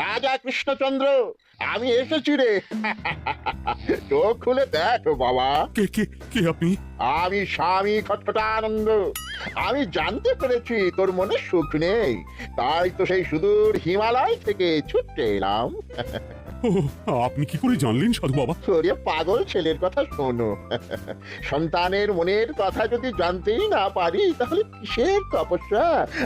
রাজা কৃষ্ণচন্দ্র, আমি এসেছি রে। চোখ খুলে দেখো বাবা, কে কে কে আপনি? আমি স্বামী খটখটানন্দ। আমি জানতে পেরেছি তোর মনে সুখ নেই, তাই তো সেই সুদূর হিমালয় থেকে ছুটে এলাম। ও, আপনি কি করে জানলেন সাধু বাবা? ওরে পাগল ছেলের কথা শোনো। সন্তানের মনের কথা যদি জানতেই না পারি, তাহলে কিসের তপস্যা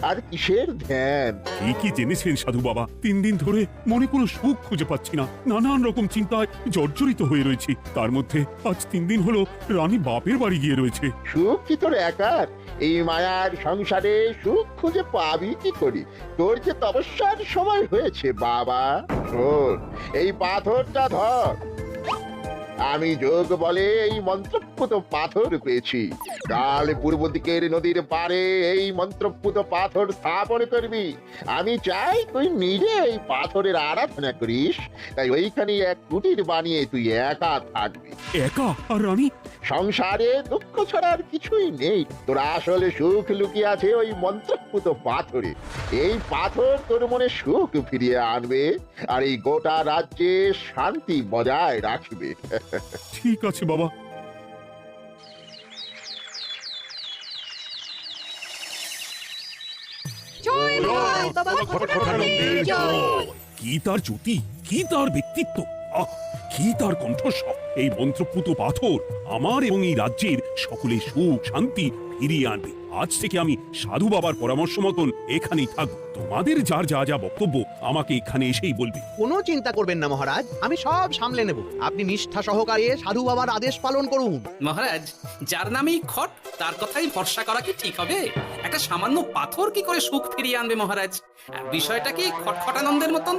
আর কিসের ধ্যান? কি কি জেনেছেন সাধু বাবা? 3 দিন ধরে মনে কোনো সুখ খুঁজে পাচ্ছি না, নানান রকম চিন্তায় জর্জরিত হয়ে রয়েছি। তার মধ্যে আজ 3 দিন হলো রানী বাপের বাড়ি গিয়ে রয়েছে। সুখ কি তোর একার? এই মায়ার সংসারে সুখ খুঁজে পাবি কি করি? তোর যে তপস্যার সময় হয়েছে বাবা। শোন, এই পাথরটা ধর। আমি যোগ বলে এই মন্ত্রপুত পাথর পেয়েছি। কাল পূর্ব দিকের নদীর পাড়ে এই মন্ত্রপুত পাথর স্থাপন করবি। আমি চাই তুই নিজে এই পাথরের আরাধনা করিস। তাই ওইখানে এক কুটির বানিয়ে তুই একা থাকবি। একা? আর রানী? সংসারে দুঃখ ছাড়া আর কিছুই নেই। তোর আসলে সুখ লুকিয়ে আছে ওই মন্ত্রপুত পাথরে। এই পাথর তোর মনে সুখ ফিরিয়ে আনবে আর এই গোটা রাজ্যে শান্তি বজায় রাখবে। ঠিক আছে বাবা। জয় মহারাজ বাবা খটখটানন্দের জয়। কি তার জ্যোতি, কি তার ব্যক্তিত্ব, আহ, কি তার কণ্ঠস্বর! এই মন্ত্রপুত পাথর আমার এবং এই রাজ্যের সকলে সুখ শান্তি ফিরিয়ে আনবে। আজ থেকে আমি সাধু বাবার পরামর্শ মতন এখানেই থাকবো। তোমাদের যার যা যা বক্তব্য আমাকে এখানে এসেই বলবে। কোনো চিন্তা করবেন না মহারাজ, আমি সব সামলে নেব। আপনি নিষ্ঠা সহকারে সাধু বাবার আদেশ পালন করুন। মহারাজ, যার নামেই খট তার কথাই ভরসা করা কি ঠিক হবে? একটা সামান্য পাথর কি করে সুখ ফিরিয়ে আনবে মহারাজ? বিষয়টা কি খটখটানন্দের মতন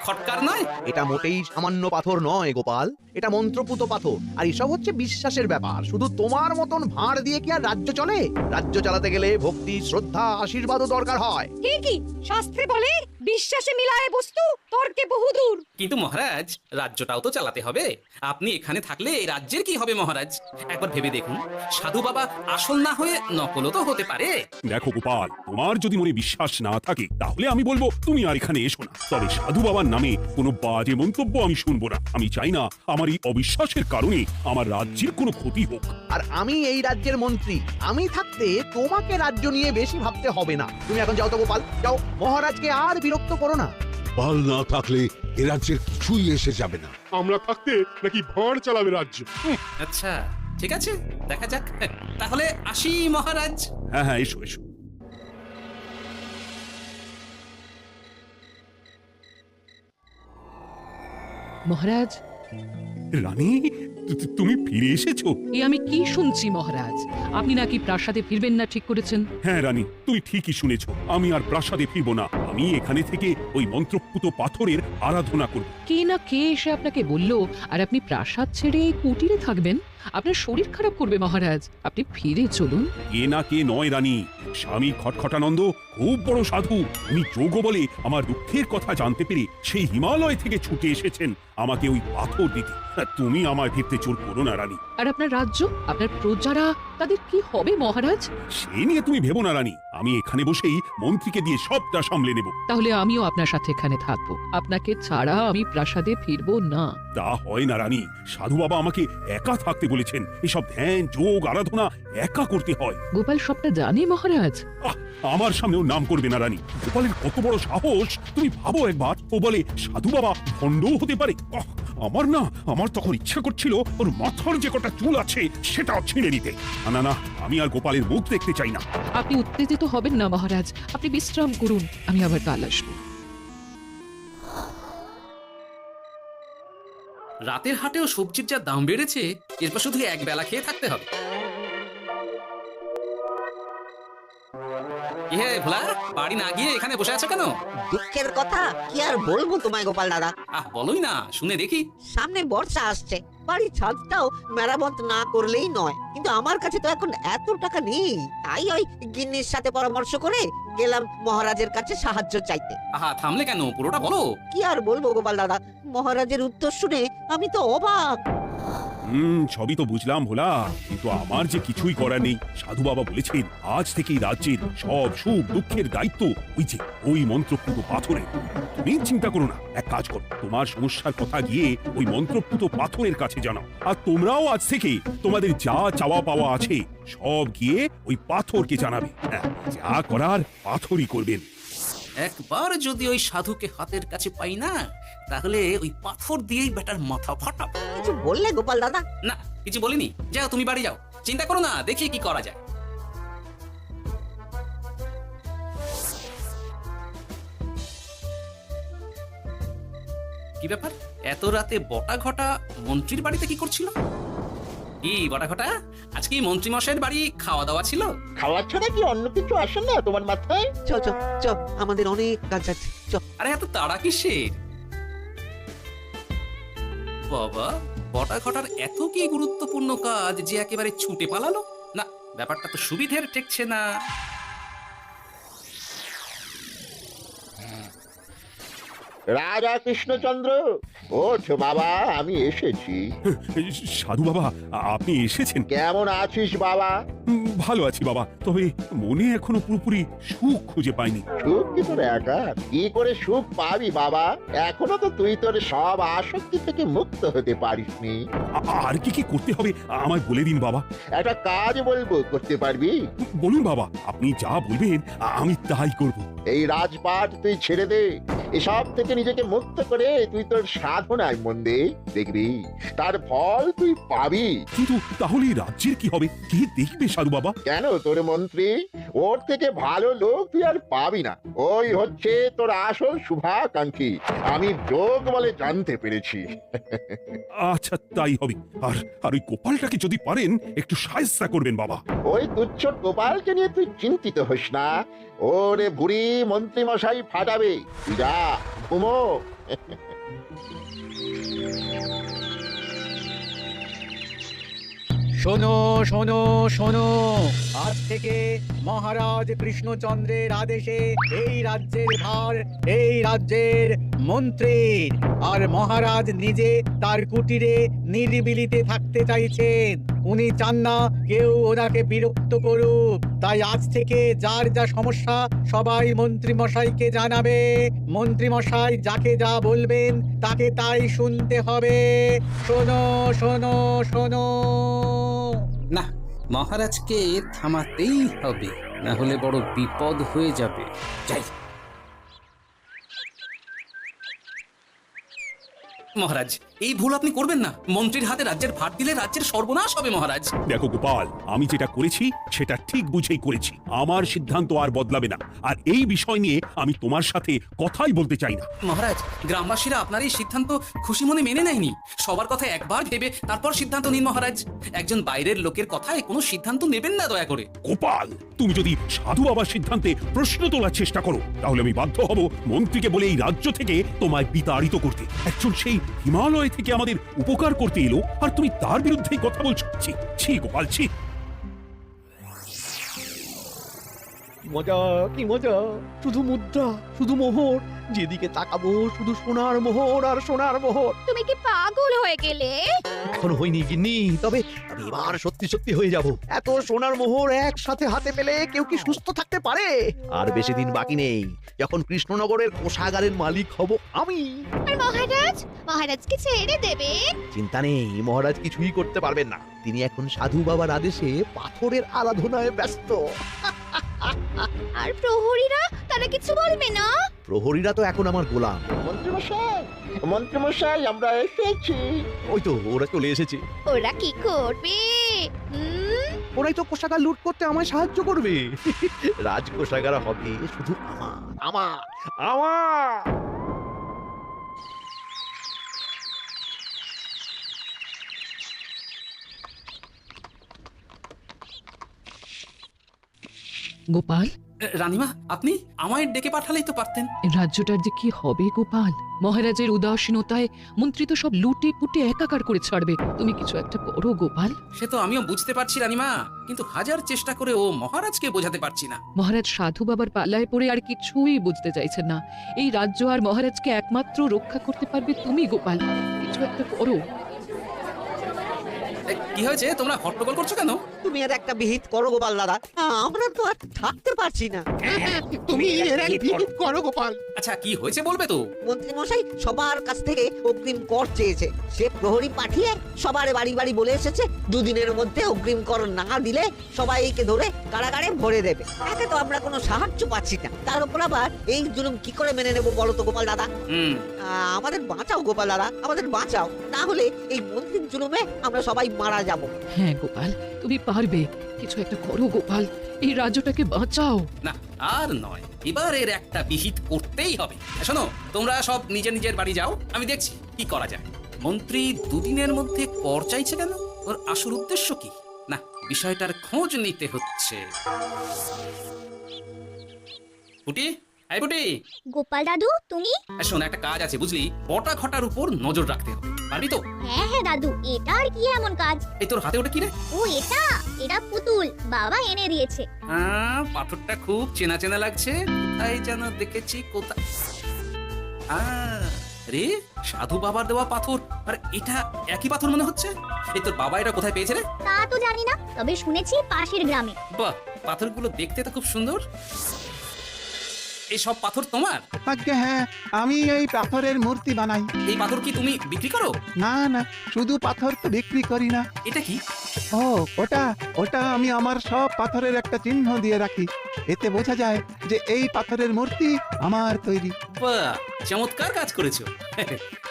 খটকার নয়? এটা মোটেই সামান্য পাথর নয় গোপাল, এটা মন্ত্রপুত পাথর। আর এসব হচ্ছে বিশ্বাসের ব্যাপার। শুধু তোমার মতন ভাঁড় দিয়ে কি আর রাজ্য চলে? রাজ্য চালাতে গেলে ভক্তি, শ্রদ্ধা, আশীর্বাদও দরকার হয়। ঠিকই, শাস্ত্রে বলে বিশ্বাসে মিলায় বস্তু তর্কে বহুদূর। কিন্তু মহারাজ, রাজ্যটাও তো চালাতে হবে। আপনি এখানে থাকলে এই রাজ্যের কি হবে মহারাজ? একবার ভেবে দেখুন, সাধু বাবা আসল না হয়ে নকলও তো হতে পারে। দেখো গোপাল, তোমার যদি মনে বিশ্বাস না থাকে তাহলে আমি বলবো তুমি আর এখানে এসো না। তবে সাধু বাবার নামে কোনো বাজে মন্তব্য আমি শুনবো না। আমি চাই না আমার এই অবিশ্বাসের কারণে আমার রাজ্যের কোনো ক্ষতি হোক। আর আমি এই রাজ্যের মন্ত্রী, আমি থাকতে তোমাকে রাজ্য নিয়ে বেশি ভাবতে হবে না। তুমি এখন যাও তো গোপাল, যাও। মহারাজকে আর বিরক্ত করো না। পাল না থাকলে এ রাজ্যের কিছুই এসে যাবে না। আমরা থাকতে নাকি ভাঁড় চালাবে রাজ্য? আচ্ছা, ঠিক আছে, দেখা যাক। তাহলে আসি মহারাজ। হ্যাঁ হ্যাঁ, এসো এসো। মহারাজ, রানী, তুমি ফিরে এসেছো? এ আমি কি শুনছি মহারাজ? আপনি নাকি প্রাসাদে ফিরবেন না ঠিক করেছেন? হ্যাঁ রানী, তুমি ঠিকই শুনেছো। আমি আর প্রাসাদে ফিরবো না। আমি এখানে থেকে ওই মন্ত্রপুত পাথরের আরাধনা করব। কে না কে এসে আপনাকে বলল আর আপনি প্রাসাদ ছেড়ে এই কুটিরে থাকবেন? আপনার শরীর খারাপ করবে মহারাজ, আপনি ফিরে চলুন। কে না কে নয় রানী, স্বামী খটখটানন্দ খুব বড় সাধু। উনি যোগ বলে আমার দুঃখের কথা জানতে পেরে সেই হিমালয় থেকে ছুটে এসেছেন আমাকে ওই পাথর দিতে। তুমি আমার ভিত্তে চোর করো না রানী। আর আপনার রাজ্য, আপনার প্রজারা, তাদের কি হবে মহারাজ? সে নিয়ে তুমি ভেবো না রানী। আমি এখানে বসেই মন্ত্রীকে দিয়ে সবটা সামলে নেব। তাহলে আমিও আপনার সাথে এখানে থাকবো। আপনাকে ছাড়া আমি প্রাসাদে ফিরবো না। তা হয় না রানী, সাধু বাবা আমাকে একা থাকতে বলেছেন। এসব ধ্যান যোগ আরাধনা একা করতে হয়। গোপাল সবটা জানে মহারাজ। আমার সামনেও নাম করবে না রানী। গোপালের কত বড় সাহস, তুমি ভাবো একবার। ও বলে সাধু বাবা ভণ্ডও হতে পারে। আমার তখন ইচ্ছা করছিল ওর মাথার যে কটা চুল আছে সেটাও ছিঁড়ে নিতে। না না, আমি আর গোপালের মুখ দেখতে চাই না। আপনি উত্তেজিত হবেন না মহারাজ, আপনি বিশ্রাম করুন, আমি আবার কাল আসবো। রাতের হাটেও সবজির যা দাম বেড়েছে, এরপর শুধু এক বেলা খেয়ে থাকতে হবে। হে ভোলা, বাড়ি না গিয়ে এখানে বসে আছো কেন? দুঃখের কথা কি আর বলবো তোমায় গোপাল দাদা। বলোই না, শুনে দেখি। সামনে বর্ষা আসছে, বাড়ির ছাদটাও মেরামত না করলেই নয়। কিন্তু আমার কাছে তো এখন এত টাকা নেই। তাই ওই গিন্নির সাথে পরামর্শ করে গেলাম মহারাজের কাছে সাহায্য চাইতে। থামলে কেন? পুরোটা বলো। কি আর বলবো গোপাল দাদা, মহারাজের উত্তর শুনে আমি তো অবাক। সবই তো বুঝলাম ভোলা, কিন্তু আমার যে কিছুই করার নেই। সাধু বাবা বলেছেন আজ থেকেই রাজ্যের সব সুখ দুঃখের দায়িত্ব ওই মন্ত্রপুত পাথরের। তুমি চিন্তা করো না, এক কাজ করো, তোমার সমস্যার কথা গিয়ে ওই মন্ত্রপুত পাথরের কাছে জানাও। আর তোমরাও আজ থেকে তোমাদের যা চাওয়া পাওয়া আছে সব গিয়ে ওই পাথরকে জানাবে। হ্যাঁ, যা করার পাথরই করবেন। একবার যদি ওই সাধুকে হাতের কাছে পাই না, তাহলে ওই পাথর দিয়েই বেটার মাথা ফাটাবো। কিছু বললে গোপাল দাদা? না, কিছু বলিনি। যাও, তুমি বাড়ি যাও, চিন্তা করো না, দেখি কি করা যায়। কি ব্যাপার, এত রাতে বটা ঘটা মন্ত্রীর বাড়িতে কি করছিল? কি বটা ঘটা, আজকে কি মন্ত্রী মশাইয়ের বাড়ি খাওয়া দাওয়া ছিল? খাওয়া ছাড়া কি অন্য কিছু আসে না তোমার মাথায়? চ চ চ, আমাদের অনেক কাজ আছে, চ। আরে এত তাড়া কিসের? বাবা, বটা ঘটার এত কি গুরুত্বপূর্ণ কাজ যে একেবারে ছুটে পালালো? না, ব্যাপারটা তো সুবিধের ঠেকছে না। রাজা কৃষ্ণচন্দ্র, ওঠ বাবা, আমি এসেছি। সাধু বাবা, আপনি এসেছেন? কেমন আছিস বাবা? ভালো আছি বাবা, তবে মনে এখনো পুরোপুরি সুখ খুঁজে পাইনি। সুখ কি তোর একা? কি করে সুখ পাবি বাবা? এখনো তো তুই তোর সব আসক্তি থেকে মুক্ত হতে পারিসনি। আর কি কি করতে হবে আমায় বলে দিন বাবা। একটা কাজ বলবো, করতে পারবি? বলুন বাবা, আপনি যা বলবেন আমি তাই করব। এই রাজপাট তুই ছেড়ে দে, এসব থেকে নিজেকে মুক্ত করে তুই তোর সাধনায় মন দে, দেখবি তার ফল তুই পাবি। কিন্তু তাহলে এই রাজ্যের কি হবে? কে দেখবে সাধু বাবা? কেন তোর মন্ত্রী? ওর থেকে ভালো লোক তুই আর পাবি না। ওই হচ্ছে তোর আসল শুভাকাঙ্ক্ষী, আমি যোগ বলে জানতে পেরেছি। আচ্ছা, তাই হবে। আর আর ওই গোপালটাকে যদি পারেন একটু সাহায্য করবেন বাবা। ওই তুচ্ছ গোপালকে নিয়ে তুই চিন্তিত হোস না, ওরে বুড়ি মন্ত্রী মশাই ফাটাবে। তুই যা, ঘুমো। শোনো শোনো শোনো, আজ থেকে মহারাজ কৃষ্ণচন্দ্রের আদেশে এই রাজ্যের ভার এই রাজ্যের মন্ত্রীর। আর মহারাজ নিজে তার কুটিরে নিরিবিলিতে থাকতে চাইছেন। উনি চান না কেউ ওনাকে বিরক্ত করুক। তাই আজ থেকে যার যা সমস্যা সবাই মন্ত্রী মশাইকে জানাবে। মন্ত্রী মশাই যাকে যা বলবেন তাকে তাই শুনতে হবে। শোনো শোনো শোনো। না, মহারাজকে থামাতেই হবে, না হলে বড় বিপদ হয়ে যাবে। যাই। মহারাজ, এই ভুল আপনি করবেন না। মন্ত্রীর হাতে রাজ্যের ভার দিলে রাজ্যের সর্বনাশ হবে মহারাজ। দেখো গোপাল, আমি যেটা করেছি সেটা ঠিক বুঝেই করেছি। আমার সিদ্ধান্ত আর বদলাবে না। আর এই বিষয় নিয়ে আমি তোমার সাথে কথাই বলতে চাই না। মহারাজ, গ্রামবাসীরা আপনার এই সিদ্ধান্ত খুশি মনে মেনে নেয়নি। সবার কথা একবার ভেবে তারপর সিদ্ধান্ত নিন মহারাজ। একজন বাইরের লোকের কথায় কোনো সিদ্ধান্ত নেবেন না দয়া করে। গোপাল, তুমি যদি সাধু বাবার সিদ্ধান্তে প্রশ্ন তোলার চেষ্টা করো তাহলে আমি বাধ্য হব মন্ত্রীকে বলে এই রাজ্য থেকে তোমায় বিতাড়িত করতে। একজন সেই হিমালয় থেকে আমাদের উপকার করতে এলো আর তুমি তার বিরুদ্ধেই কথা বলছো। ছি ছি গোপাল, ছি। মজা, কি মজা! শুধু মুদ্রা, শুধু মোহর, যেদিকে তাকাবো শুধু সোনার মোহর আর সোনার মোহর। তুমি কি পাগল হয়ে গেলে? এখনো হয়নি গিন্নি, তবে এবার সত্যি সত্যি হয়ে যাব। এত সোনার মোহর একসাথে হাতে পেলে কেউ কি সুস্থ থাকতে পারে? আর বেশি দিন বাকি নেই যখন কৃষ্ণনগরের কোষাগারের মালিক হব আমি। আর মহারাজকে ছেড়ে দেবে? চিন্তা নেই, মহারাজ কিছুই করতে পারবেন না। তিনি এখন সাধু বাবার আদেশে পাথরের আরাধনায় ব্যস্ত। আর প্রহরীরা, তারা কিছু বলবে না? প্রহরীরা তো এখন আমার গোলাম। মন্ত্রী মশাই, আমরা এসেছি। ওই তো ওরা চলে এসেছে। ওরা কি করবে? ওরাই তো কোষাগার লুট করতে আমায় সাহায্য করবে। রাজ কোষাগার হবে শুধু আমার, আমার, আমার। গোপাল, রানীমা, আপনি আমায় ডেকে পাঠালেই তো পারতেন। রাজ্যটার যে কি হবে গোপাল! মহারাজের উদাসীনতায় মন্ত্রী তো সব লুটে পুটে একাকার করে ছাড়বে। তুমি কিছু একটা করো গোপাল। সে তো আমিও বুঝতে পারছি রানীমা, কিন্তু হাজার চেষ্টা করে ও মহারাজকে বোঝাতে পারছি না। মহারাজ সাধু বাবার পাল্লায় পড়ে আর কিছুই বুঝতে চাইছেন না। এই রাজ্য আর মহারাজকে একমাত্র রক্ষা করতে পারবে তুমি গোপাল। কিছু একটা করো। কি হয়েছে, তোমরা হট্টগোল করছো কেন? তুমি আর একটা বিহিত করো গোপাল দাদা, আমরা তো আর থাকতে পারছি না। তুমি এর এক বিহিত করো গোপাল। আচ্ছা কি হয়েছে বলবে তো? মন্ত্রী মশাই সবার কাছ থেকে অগ্রিম কর চেয়েছে। সে প্রহরী পাঠিয়ে সবার বাড়ি বাড়ি বলে এসেছে দুদিনের মধ্যে অগ্রিম কর না দিলে সবাইকে ধরে কারাগারে ভরে দেবে। একে তো আমরা কোনো সাহায্য পাচ্ছি না, তার উপর আবার এই জুলুম কি করে মেনে নেবো বলো তো গোপাল দাদা? আমাদের বাঁচাও গোপাল দাদা, আমাদের বাঁচাও, না হলে এই মন্ত্রীর জুলুমে আমরা সবাই মারা যাব। হ্যাঁ গোপাল, তুমি পারবে, কিছু একটা করো গোপাল, এই রাজ্যটাকে বাঁচাও। না আর নয়, এবার এর একটা বিহিত করতেই হবে। শোনো, তোমরা সব নিজের নিজের বাড়ি যাও, আমি দেখছি কি করা যায়। মন্ত্রী দুদিনের মধ্যে কর চাইছে কেন? ওর আসল উদ্দেশ্য কি? না, বিষয়টার খোঁজ নিতে হচ্ছে। পুটি, এই পুটি, গোপাল দাদু তুমি? শোন, একটা কাজ আছে বুঝলি, বটা ঘটার উপর নজর রাখতে হবে, পারবি তো? হ্যাঁ হ্যাঁ দাদু, এটা আর কি এমন কাজ? এই তোর হাতে ওটা কি রে? ও এটা পুতুল, বাবা এনে দিয়েছে। পাথরটা খুব চেনা চেনা লাগছে, তাই যেন দেখেছি কোথায়। রে, সাধু বাবার দেওয়া পাথর, আর এটা একই পাথর মনে হচ্ছে। এই তোর বাবা এটা কোথায় পেয়েছে রে? তা তো জানি না, তবে শুনেছি পাশের গ্রামে। বাহ, পাথরগুলো দেখতে তো খুব সুন্দর। এই সব পাথর তোমার? আজ্ঞে হ্যাঁ, আমি এই পাথরের মূর্তি বানাই। এই পাথর কি তুমি বিক্রি করো? না না, শুধু পাথর তো বিক্রি করি না। এটা কি? ও ওটা ওটা আমি আমার সব পাথরের একটা চিহ্ন দিয়ে রাখি, এতে বোঝা যায় যে এই পাথরের মূর্তি আমার তৈরি। বাহ, চমৎকার কাজ করেছো।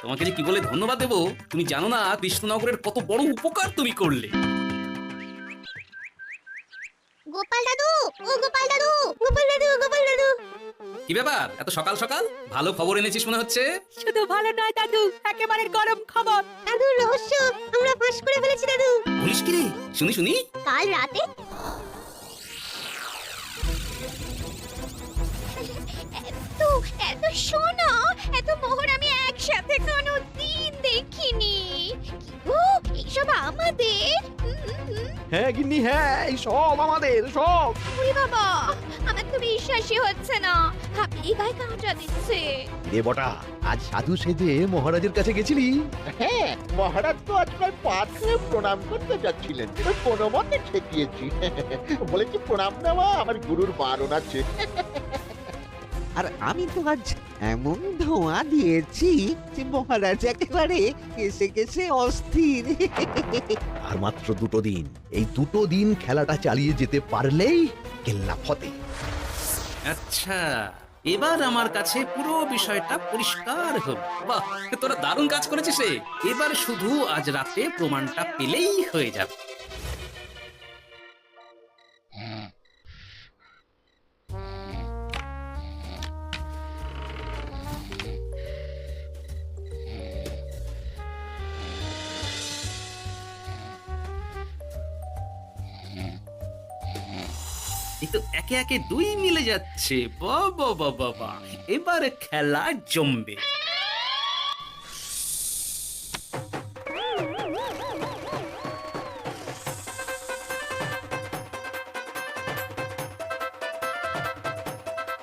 তোমাকে যে কি বলে ধন্যবাদ দেবো তুমি জানো না, কৃষ্ণনগরের কত বড় উপকার তুমি করলে। গোপাল দাদু, ও গোপাল দাদু, গোপাল দাদু, গোপাল দাদু। কি ব্যাপার, এত সকাল সকাল ভালো খবর এনেছিস মনে হচ্ছে? শুধু ভালো নয় দাদু, একেবারে গরম খবর। দাদু রহস্য আমরা ফাঁস করে ফেলেছি দাদু। বলিস কি রে? শুনি শুনি। কাল রাতে এত সোনা, এত মোহর আমি একসাথে কোনোদিন দেখিনি। ও এইসব আমাদের? হ্যাঁ গিন্নি, হ্যাঁ এই সব আমাদের, সব। ওরে বাবা, আমার তো বিশ্বাসই হচ্ছে না, আপনি গায়ে কাঁটা দিচ্ছে। রে বটা, আজ সাধু সেজে মহারাজের কাছে গেছিলি? হ্যাঁ, মহারাজ তো আজকাল পাথরে প্রণাম করতে যাচ্ছিলেন, কোনো মতে ঠেকিয়েছি। বলেছি প্রণাম নেওয়া আমার গুরুর বারণ আছে। আর আমি তো আজ এমন ধোঁয়া দিয়েছি যে মহারাজ একেবারে কেসে কেসে অস্থির। আর মাত্র 2 দিন, এই 2 দিন খেলাটা চালিয়ে যেতে পারলেই কেল্লা ফতে। আচ্ছা, এবার আমার কাছে পুরো বিষয়টা পরিষ্কার হলো। বাহ, তোরা দারুণ কাজ করেছিস রে। এবার শুধু আজ রাতে প্রমাণটা পেলেই হয়ে যাবে। এই তো একে একে 2 মিলে যাচ্ছে। বাবা বাবা বাবা, এবার খেলা জমবে।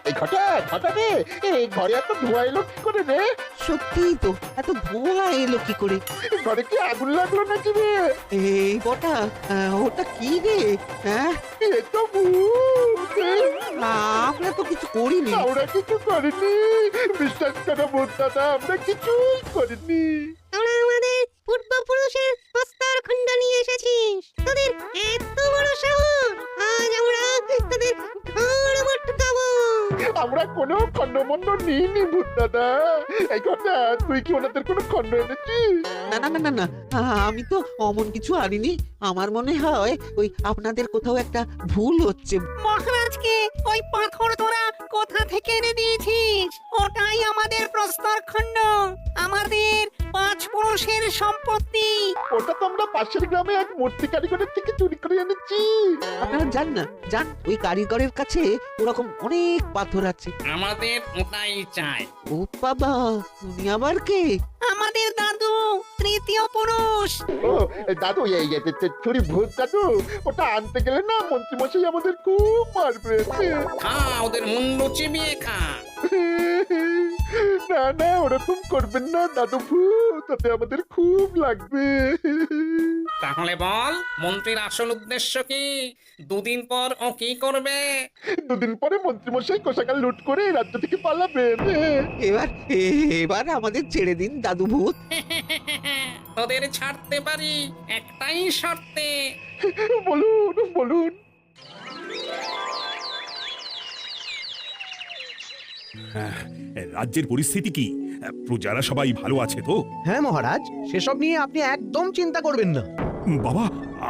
এই ঘটা রে, এই ঘরে এত ধোঁয়া এলো কি করে রে? সত্যিই তো, এত ধোঁয়া এলো কি করে? ঘরে কি আগুন লাগলো নাকি রে? এই বটা, ওটা কি রে? হ্যাঁ, এ তো ভূত। আমরা তো কিছু করিনি। আমরা কিছু করিনি, বিশ্বাস করো ভূত দাদা, আমরা কিছুই করিনি। তোরা আমাদের পূর্বপুরুষের প্রস্তর খণ্ড নিয়ে এসেছিস, তোদের এত বড় সাহস, আজ আমরা তোদের ঘাড় মটকাবো। আমরা কোনো খণ্ডমণ্ড নিইনি ভূত দাদা। এই কথা, তুই কি ওনাদের কোনো খণ্ড এনেছিস? না না না না না, আমি তো অমন কিছু আনিনি। আমার মনে হয় ওই আপনাদের কোথাও একটা ভুল হচ্ছে। মহারাজকে ওই পাথর তোরা কোথা থেকে এনে দিয়েছিস? ওটাই আমাদের প্রস্তর খণ্ড, আমাদের 5 পুরুষের সম্পত্তি। ওটা তো আমরা পাশের গ্রামে এক মূর্তি কারিগরের থেকে চুরি করে এনেছি। আপনারা যান না, যান, ওই কারিগরের কাছে ওরকম অনেক পাথর আছে। আমাদের ওটাই চাই। ও বাবা, উনি আবার কে? আমাদের দাদু, তৃতীয় পুরুষ। ও দাদু, এই চুরি ভূত দাদু, ওটা আনতে গেলে না মন্ত্রীমশাই আমাদের খুব মারবে। খা, ওদের মুন্ডু চিবিয়ে খা। না না না ওরকম করবেন না দাদু ভূত, তাতে আমাদের খুব লাগবে। তাহলে বল মন্ত্রীর আসল উদ্দেশ্য কি? দুদিন পর ও কি করবে? দুদিন পরে মন্ত্রীমশাই কোষাগার লুট করে রাজ্য থেকে পালাবেন। এবার এবার আমাদের ছেড়ে দিন দাদু ভূত। তোদের ছাড়তে পারি একটাই শর্তে। বলুন বলুন। রাজ্যের পরিস্থিতি কি? প্রজারা সবাই ভালো আছে তো? হ্যাঁ মহারাজ, সেসব নিয়ে আপনি একদম চিন্তা করবেন না। বাবা,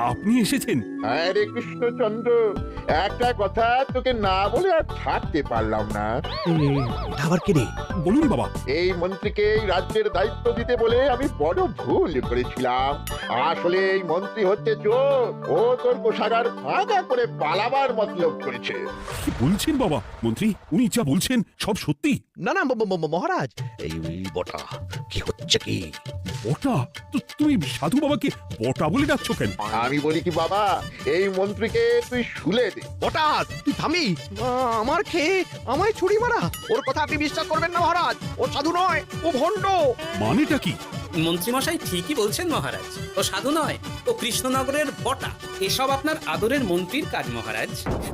আপনি এসেছেন? আরে কৃষ্ণচন্দ্র, একটা কথা তোকে না বলে আর থাকতে পারলাম না। আবার কে রে? বলুন বাবা। এই মন্ত্রীকে এই রাজ্যের দায়িত্ব দিতে বলে আমি বড় ভুল করেছিলাম। আসলে এই মন্ত্রী হচ্ছে চোর, ও তোর কোষাগার ফাঁকা করে পালাবার মতলব করেছে। কি বলছেন বাবা? মন্ত্রী উনি যা বলছেন সব সত্যি? না না মহারাজ, এই বটা কি হচ্ছে কি? বটা? তুমি সাধু বাবাকে বটা বলে ডাকছো কেন? আমি বলি কি বাবা, এই মন্ত্রীকে তুই শুলে দে। বটা তুই থামি, আমার খেয়ে আমায় ছুরি মারা। ওর কথা আপনি বিশ্বাস করবেন না মহারাজ, ও সাধু নয়, ও ভণ্ড। মানেটা কি? মন্ত্রীমশাই ঠিকই বলছেন মহারাজ, ও সাধু নয়, ও কৃষ্ণনগরের বটা। এসব আপনার আদরের মন্ত্রীর কাজ মহারাজ।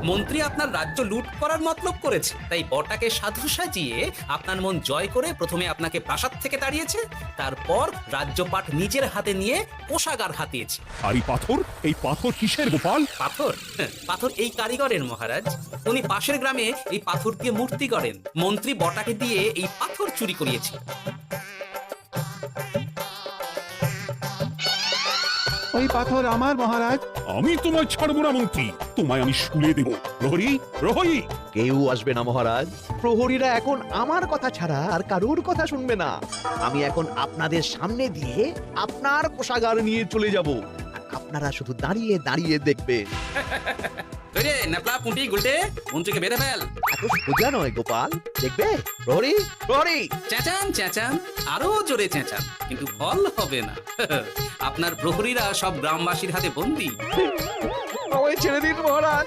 মন্ত্রী আপনার রাজ্য লুট করার মতলব করেছে, তাই বটাকে সাধু সাজিয়ে আপনার মন জয় করে প্রথমে আপনাকে প্রাসাদ থেকে তাড়িয়েছে, তারপর রাজ্যপাট নিজের হাতে নিয়ে কোষাগার হাতিয়েছে। আর এই পাথর কিসের গোপাল? পাথর? পাথর এই কারিগরের মহারাজ। উনি পাশের গ্রামে এই পাথর দিয়ে মূর্তি করেন। মন্ত্রী বটাকে দিয়ে এই পাথর চুরি করিয়েছে। ওই পাথর আমার মহারাজ। আমি তোমায় ছাড়বো না মন্ত্রী, তোমায় আমি শুলে দেব। প্রহরী, প্রহরী! কেউ আসবে না মহারাজ। প্রহরীরা এখন আমার কথা ছাড়া আর কারোর কথা শুনবে না। আমি এখন আপনাদের সামনে দিয়ে আপনার কোষাগার নিয়ে চলে যাব, আর আপনারা শুধু দাঁড়িয়ে দাঁড়িয়ে দেখবেন। রে নাপলা পুঁটি গুলটে, মন্ত্রীকে বেঁধে ফেল। এত সোজা নয় গোপাল, দেখবে? প্রহরী, প্রহরী! চেঁচান চেঁচান, আরো জোরে চেঁচান, কিন্তু ফল হবে না। আপনার প্রহরীরা সব গ্রামবাসীর হাতে বন্দী। আমায় ছেড়ে দিন মহারাজ,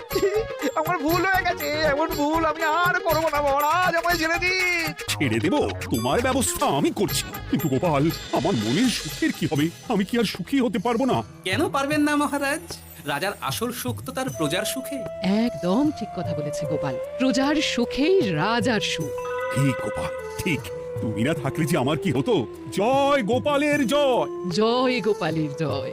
আমার ভুল হয়ে গেছে। এমন ভুল আমি আর করবো না মহারাজ, আমায় ছেড়ে দিন। ছেড়ে দেব? তোমার ব্যবস্থা আমি করছি। কিন্তু গোপাল, আমার মনের সুখের কি হবে? আমি কি আর সুখী হতে পারবো না? কেন পারবেন না মহারাজ? রাজার আসল সুখ তো তার প্রজার সুখে। একদম ঠিক কথা বলেছে গোপাল, প্রজার সুখেই রাজার সুখ। ঠিক গোপাল, ঠিক। তুমি না থাকলে যে আমার কি হতো? জয় গোপালের জয়! জয় গোপালের জয়।